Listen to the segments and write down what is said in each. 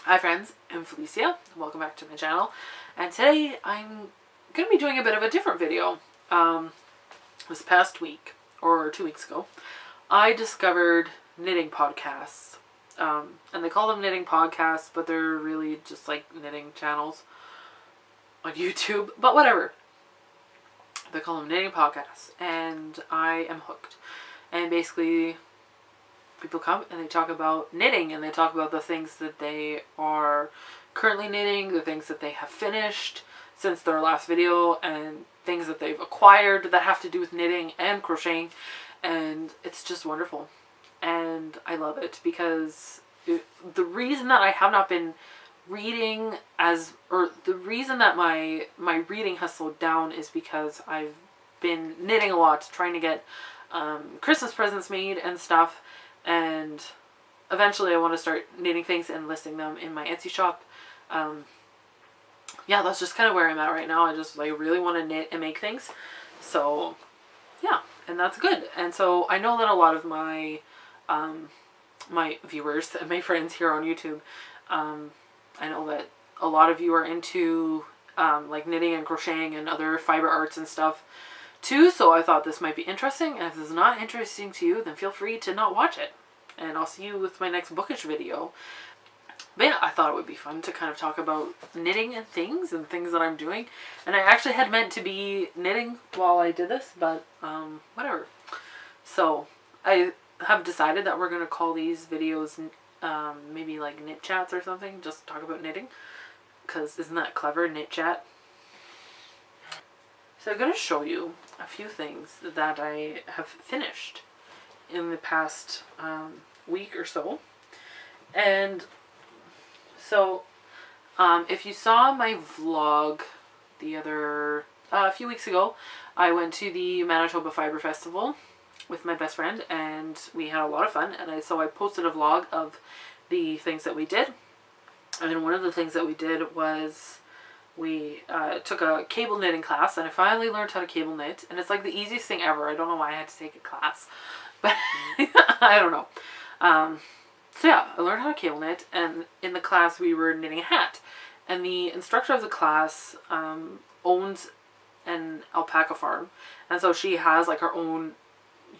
Hi friends, I'm Felicia. Welcome back to my channel. And today I'm going to be doing a bit of a different video. This past week, or 2 weeks ago, I discovered knitting podcasts. And they call them knitting podcasts, but they're really just like knitting channels on YouTube. But whatever. They call them knitting podcasts. And I am hooked. And basically, people come and they talk about knitting, and they talk about the things that they are currently knitting, the things that they have finished since their last video, and things that they've acquired that have to do with knitting and crocheting. And it's just wonderful. And I love it because the reason that I have not been reading the reason that my reading has slowed down is because I've been knitting a lot, trying to get Christmas presents made and stuff. And eventually I want to start knitting things and listing them in my Etsy shop. Yeah, that's just kind of where I'm at right now. I just really want to knit and make things. So yeah, and that's good. And so I know that a lot of my my viewers and my friends here on YouTube, I know that a lot of you are into like knitting and crocheting and other fiber arts and stuff too, so I thought this might be interesting. And if this is not interesting to you, then feel free to not watch it. And I'll see you with my next bookish video. But yeah, I thought it would be fun to kind of talk about knitting and things that I'm doing. And I actually had meant to be knitting while I did this, but whatever. So I have decided that we're going to call these videos maybe like knit chats or something. Just talk about knitting. Because isn't that clever, knit chat? So I'm going to show you a few things that I have finished in the past week or so. And so if you saw my vlog a few weeks ago, I went to the Manitoba Fiber Festival with my best friend, and we had a lot of fun. And so I posted a vlog of the things that we did. And one of the things that we did was we took a cable knitting class, and I finally learned how to cable knit, and it's like the easiest thing ever. I don't know why I had to take a class, but I don't know. So yeah, I learned how to cable knit, and in the class we were knitting a hat, and the instructor of the class owns an alpaca farm, and so she has like her own,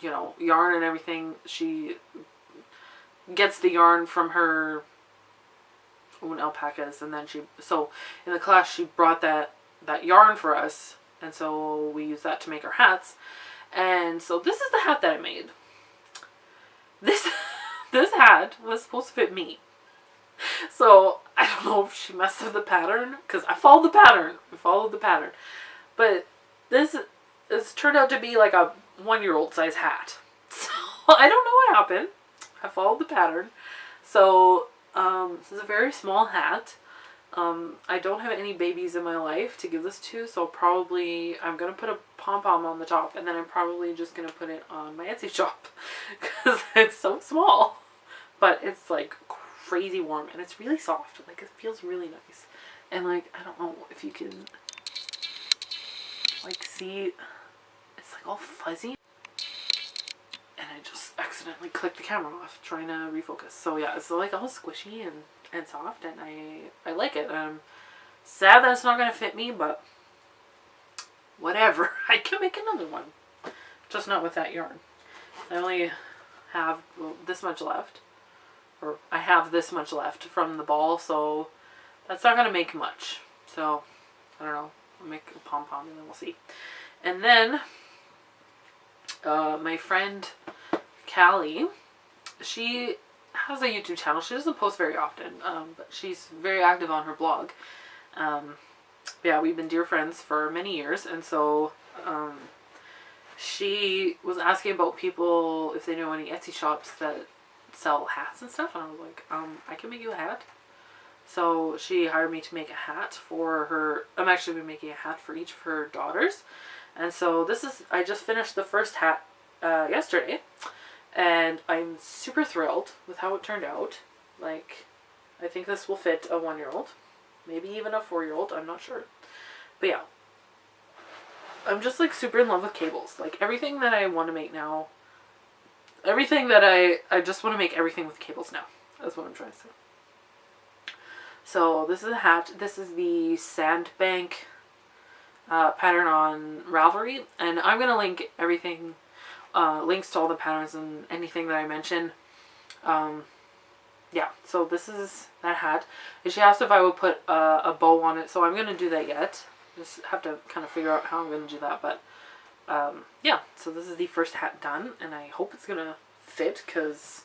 you know, yarn and everything. She gets the yarn from her own alpacas, and then so in the class she brought that yarn for us, and so we used that to make our hats. And so this is the hat that I made. This hat was supposed to fit me, so I don't know if she messed up the pattern, because I followed the pattern, but this turned out to be like a 1-year-old size hat. So I don't know what happened. I followed the pattern. So this is a very small hat. I don't have any babies in my life to give this to, so probably I'm going to put a pom-pom on the top, and then I'm probably just going to put it on my Etsy shop because it's so small. But it's like crazy warm, and it's really soft. Like, it feels really nice. And like, I don't know if you can like see, it's like all fuzzy. And I just accidentally clicked the camera off trying to refocus. So yeah, it's like all squishy and soft, and I like it. I'm sad that it's not going to fit me, but whatever. I can make another one. Just not with that yarn. I only have this much left. Or I have this much left from the ball, so that's not going to make much. So, I don't know. I'll make a pom-pom and then we'll see. And then my friend Callie, she has a YouTube channel. She doesn't post very often, but she's very active on her blog. Yeah, we've been dear friends for many years, and so she was asking about people if they know any Etsy shops that sell hats and stuff, and I was like, I can make you a hat. So she hired me to make a hat for her. I'm actually making a hat for each of her daughters. And so I just finished the first hat yesterday, and I'm super thrilled with how it turned out. Like, I think this will fit a 1-year-old, maybe even a 4-year-old, I'm not sure. But yeah, I'm just like super in love with cables. Like, everything that I want to make now, everything that I just want to make everything with cables now. That's what I'm trying to say. So this is a hat. This is the Sandbank pattern on Ravelry, and I'm gonna link everything, links to all the patterns and anything that I mentioned. Yeah, so this is that hat. And she asked if I would put a bow on it, so I'm gonna do that yet. Just have to kind of figure out how I'm gonna do that, but yeah, so this is the first hat done, and I hope it's gonna fit, because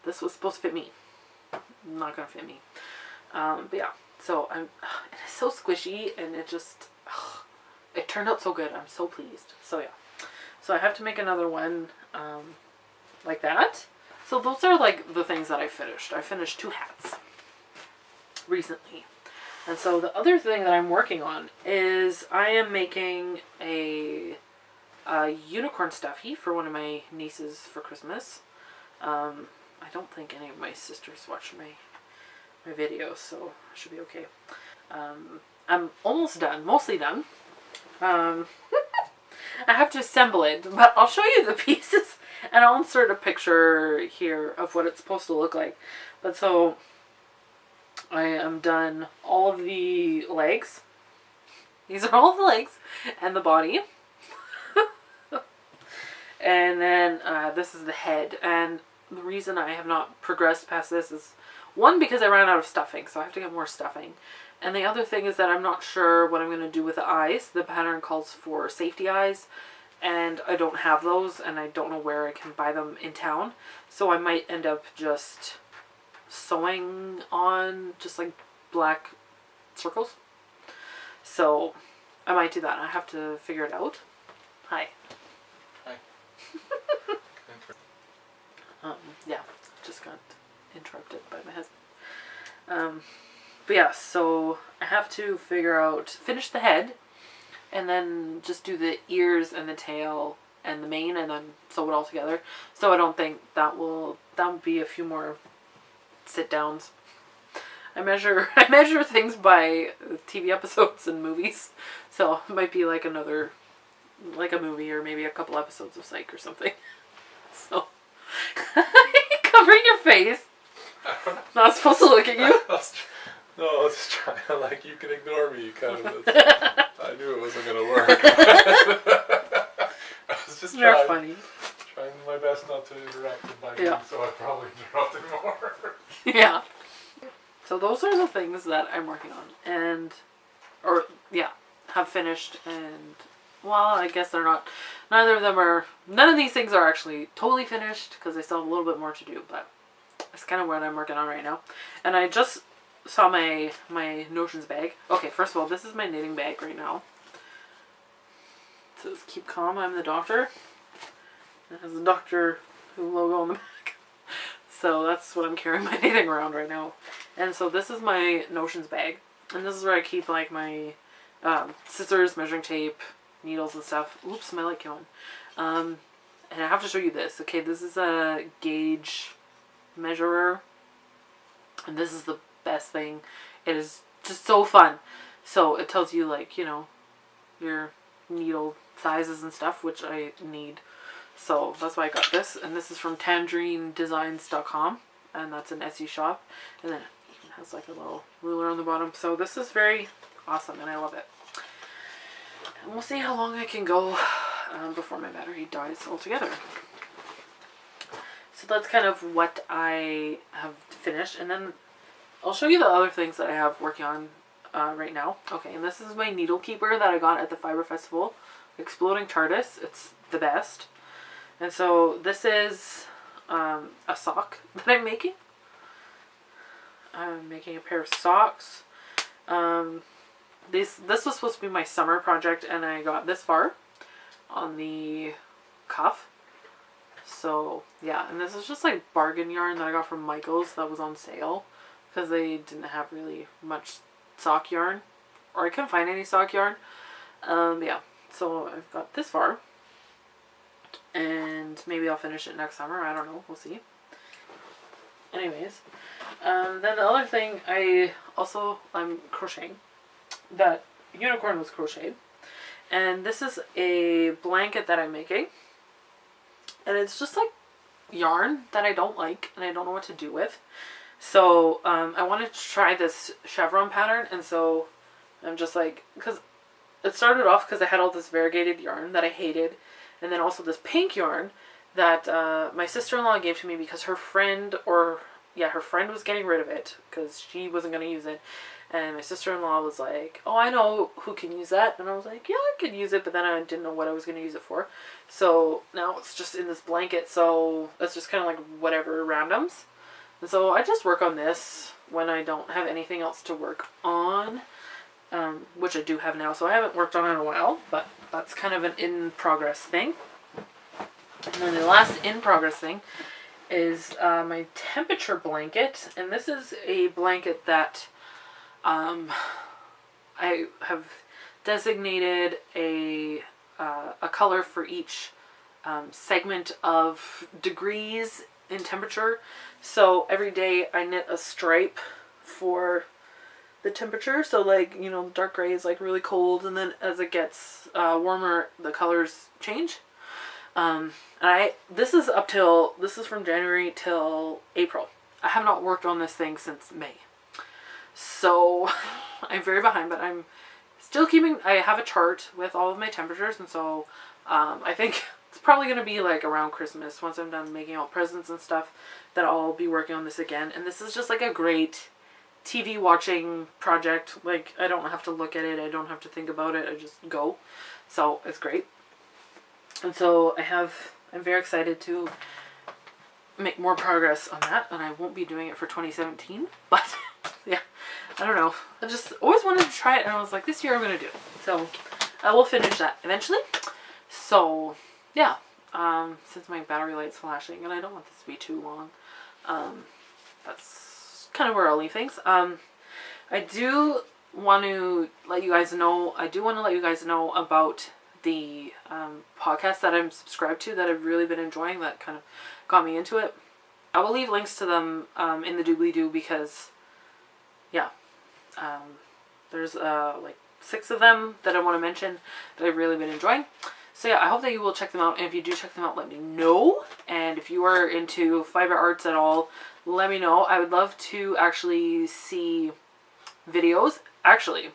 this was supposed to fit me. Not gonna fit me. But yeah, so it's so squishy, and it just, it turned out so good. I'm so pleased. So yeah, so I have to make another one like that. So those are like the things that I finished. I finished 2 hats recently. And so the other thing that I'm working on is I am making a unicorn stuffy for one of my nieces for Christmas. I don't think any of my sisters watch my videos, so I should be okay. I'm almost done, mostly done. I have to assemble it, but I'll show you the pieces, and I'll insert a picture here of what it's supposed to look like. But so I am done all of the legs. These are all the legs and the body. And then this is the head. And the reason I have not progressed past this is, one, because I ran out of stuffing, so I have to get more stuffing. And the other thing is that I'm not sure what I'm going to do with the eyes. The pattern calls for safety eyes, and I don't have those, and I don't know where I can buy them in town. So I might end up just sewing on just like black circles. So I might do that. I have to figure it out. Hi. Hi. Yeah, just got interrupted by my husband. But yeah, so I have to finish the head, and then just do the ears and the tail and the mane, and then sew it all together. So I don't think that would be a few more sit downs. I measure things by TV episodes and movies, so it might be like a movie, or maybe a couple episodes of Psych or something. So covering your face. Not supposed to look at you. No, I was just trying to, like, you can ignore me, kind of. I knew it wasn't gonna work. I was just trying my best not to interrupt with my game, so I probably interrupted more. Yeah. So those are the things that I'm working on, have finished, and well, I guess they're not. None of these things are actually totally finished, because I still have a little bit more to do, but that's kind of what I'm working on right now. And I just saw my notions bag. Okay, first of all, this is my knitting bag right now. It says "Keep calm, I'm the doctor." It has the Doctor Who logo on the back. So that's what I'm carrying my knitting around right now. And so this is my notions bag, and this is where I keep like my scissors, measuring tape, needles and stuff. Oops, my light came on. And I have to show you this. Okay, this is a gauge measurer, and this is the best thing. It is just so fun. So it tells you, like, you know, your needle sizes and stuff, which I need. So that's why I got this, and this is from tangerinedesigns.com, and that's an Etsy shop. And then it has like a little ruler on the bottom. So this is very awesome, and I love it. And we'll see how long I can go before my battery dies altogether. So that's kind of what I have finished, and then I'll show you the other things that I have working on right now. Okay, and this is my needle keeper that I got at the Fiber Festival. Exploding TARDIS. It's the best. And so this is a sock that I'm making. I'm making a pair of socks. This was supposed to be my summer project, and I got this far on the cuff. So yeah, and this is just like bargain yarn that I got from Michael's that was on sale, because they didn't have really much sock yarn, or I couldn't find any sock yarn. Yeah, so I've got this far, and maybe I'll finish it next summer. I don't know, we'll see. Anyways, then the other thing I'm crocheting. That unicorn was crocheted, and this is a blanket that I'm making, and it's just like yarn that I don't like and I don't know what to do with. So I wanted to try this chevron pattern, and so I'm just like, because it started off because I had all this variegated yarn that I hated, and then also this pink yarn that my sister-in-law gave to me because her friend, her friend was getting rid of it because she wasn't going to use it. And my sister-in-law was like, oh, I know who can use that. And I was like, yeah, I could use it, but then I didn't know what I was going to use it for. So now it's just in this blanket, so it's just kind of like whatever, randoms. And so I just work on this when I don't have anything else to work on, which I do have now. So I haven't worked on it in a while, but that's kind of an in-progress thing. And then the last in-progress thing is my temperature blanket. And this is a blanket that I have designated a color for each segment of degrees in temperature. So every day I knit a stripe for the temperature. So like, you know, dark gray is like really cold, and then as it gets warmer, the colors change. This is from January till April. I have not worked on this thing since May. So I'm very behind, but I'm still I have a chart with all of my temperatures, and so I think it's probably going to be like around Christmas, once I'm done making all presents and stuff, that I'll be working on this again. And this is just like a great TV watching project. Like, I don't have to look at it, I don't have to think about it, I just go. So it's great. And so I'm very excited to make more progress on that, and I won't be doing it for 2017, but yeah, I don't know. I just always wanted to try it, and I was like, this year I'm going to do it. So I will finish that eventually. So yeah, since my battery light's flashing, and I don't want this to be too long, that's kind of where I'll leave things. I do want to let you guys know, about the podcast that I'm subscribed to that I've really been enjoying, that kind of got me into it. I will leave links to them in the doobly-doo, because yeah, there's like 6 of them that I want to mention that I've really been enjoying. So yeah, I hope that you will check them out, and if you do check them out, let me know. And if you are into fiber arts at all, let me know. I would love to actually see videos. Actually,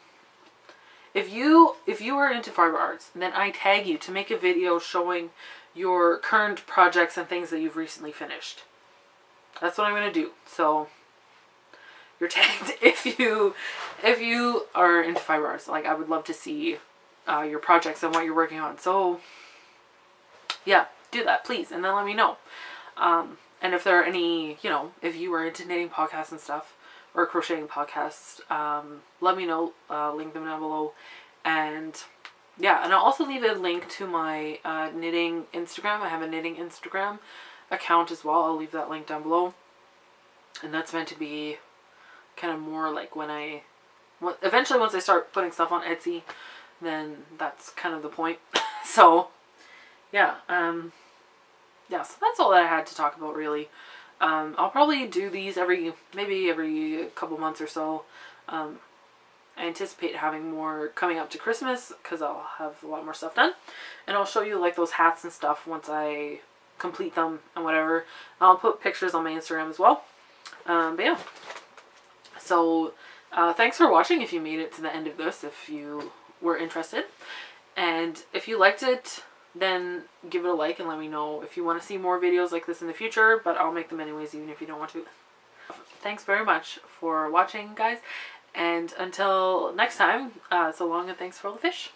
if you are into fiber arts, then I tag you to make a video showing your current projects and things that you've recently finished. That's what I'm going to do. So you're tagged if you are into fiber arts. Like, I would love to see your projects and what you're working on. So yeah, do that, please, and then let me know. And if there are any, if you are into knitting podcasts and stuff, or crocheting podcasts, let me know. Link them down below. And yeah, and I'll also leave a link to my knitting Instagram. I have a knitting Instagram account as well. I'll leave that link down below. And that's meant to be kind of more like eventually once I start putting stuff on Etsy, then that's kind of the point. So yeah, so that's all that I had to talk about, really. I'll probably do these maybe every couple months or so. I anticipate having more coming up to Christmas, because I'll have a lot more stuff done, and I'll show you like those hats and stuff once I complete them and whatever. I'll put pictures on my Instagram as well. But yeah, so thanks for watching. If you made it to the end of this, if you were interested, and if you liked it, then give it a like and let me know if you want to see more videos like this in the future, but I'll make them anyways, even if you don't want to. Thanks very much for watching, guys, and until next time, so long, and thanks for all the fish.